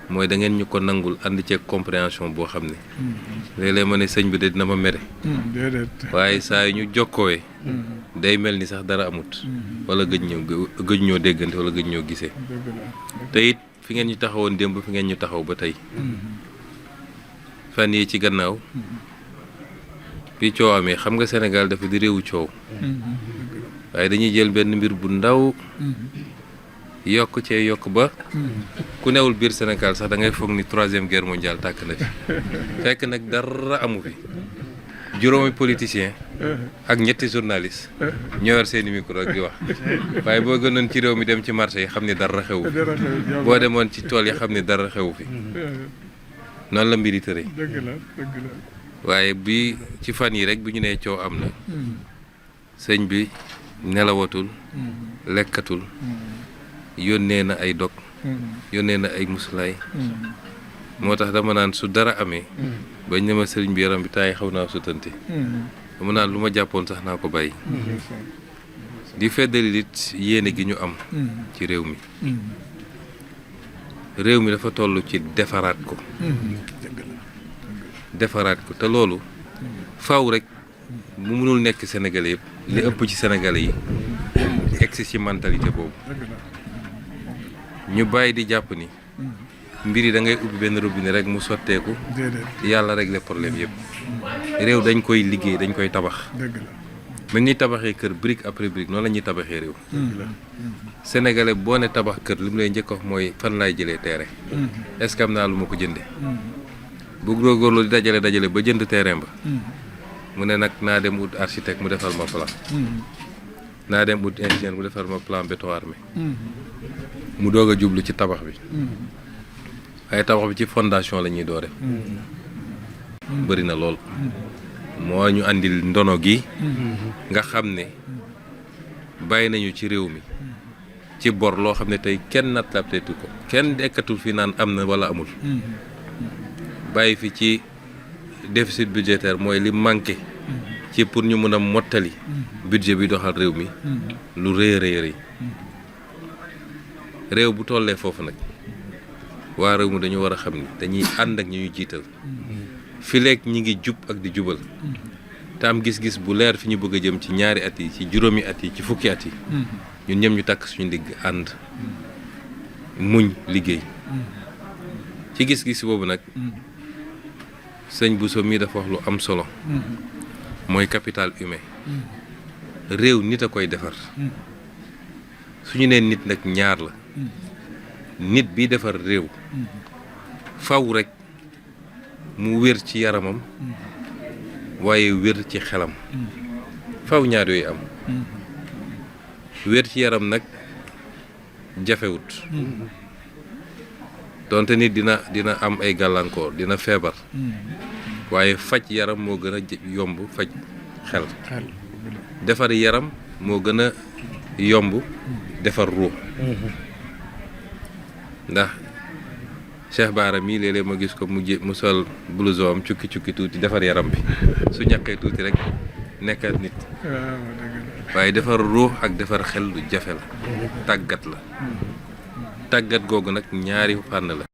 mooy da ngeen ñu ko nangul ànd ceeg compréhension boo xam ne léeg-léeg ma ne sëñ bi de dina ma mere waaye saa yu ñu jokkoowee day mel ni sax dara amut wala gëj ñoo déggante wala gëj ñoo gisee te it fi ngeen ñu taxawoon démb fi ngeen ñu taxaw ba tey fan yi ci gannaaw bi coow amee xam nga Sénégal dafa di réewu coow waaye dañuy jël benn mbir bu ndaw yokk cee yokk ba ku newul biir Sénégal sax da ngay foog ni 3e guerre mondiale tàkk na fi fekk nag dara amu fi juróomi politicien ak ñetti journaliste ñoo yor seeni micro ak di wax waaye boo gënoon ci réew mi dem ci marché yi xam ni dara xewu fi boo demoon ci tool yi xam ni dara xewu fi noonu la mbiri tëre waaye bi ci fan yi rek bi ñu nee coow am na sëñ bi nelawatul lekkatul yónnee na ay dog yónnee na ay musulaay moo tax dama naan su dara amee bañ ne ma sëriñ bi yaram bi taay xaw naa sutante dama naan lu ma jàppoon sax naa ko bàyyi di feddali it yéene gi ñu am ci réew mi dafa toll ci defaraat ko te loolu faaw rek mu mënul nekk Sénégalais yëpp li ëpp ci Sénégalais yi egsi ci mentalité boobu ñu bàyyi di jàpp ni mbir yi da ngay ubbi benn robinet rek mu sotteeku yàlla régler problème yëpp réew dañ koy liggéey dañ koy tabax mel ni tabaxee kër brique après brique noonu la ñuy tabaxee réew Sénégalais boo ne tabax kër li mu lay njëkk wax mooy fan laay jëlee terrain est-ce que am naa lu ma ko jënde bu góorgóorlu di dajale ba jënd terrain ba mu ne nag naa dem ut architecte mu defal ma plan naa dem ut ingénieur mu defal ma plan béton armé mu doog a jublu ci tabax bi waaye tabax bi ci fondation la ñuy doore bëri na lool moo ñu andil ndono gi nga xam ne bàyyi nañu ci réew mi ci bor loo xam ne tey kenn nattabteetu ko kenn dekkatul fi naan am na wala amul bàyyi fi ci déficit budgétaire mooy li manqué ci pour ñu mën a mottali budget bi doxal réew mi lu rëy rëy réew bu tollee foofu nag waa réew mi dañu war a xam ni dañuy ànd ak ñi ñu jiital fileeg ñi ngi jub ak di jubal te am gis-gis bu leer fi ñu bëgg a jëm ci ñaari at yi ci juróomi at yi ci fukki at yi ñun ñëm ñu takk suñu ndigg ànd muñ liggéey ci gis-gis boobu nag sëñ Bousso mii dafa wax lu am solo mooy capital humain réew nit a koy defar suñu nee nit nag ñaar la nit bi defar réew faw rek mu wér ci yaramam waaye wér ci xelam faw ñaar yooyu am wér ci yaram nag jafewut donte nit dina am ay gàllankoor dina feebar waaye faj yaram moo gën a yomb faj xel defar yaram moo gën a yomb defar ruux ndax Cheikh Bara mii léeg-léeg ma gis ko mu sol blouson am cukki tuuti defar yaram bi su ñàkkee tuuti rek nekkaat nit waaye defar ruux ak defar xel lu jafe la tàggat la tàggat googu nag ñaari fànn la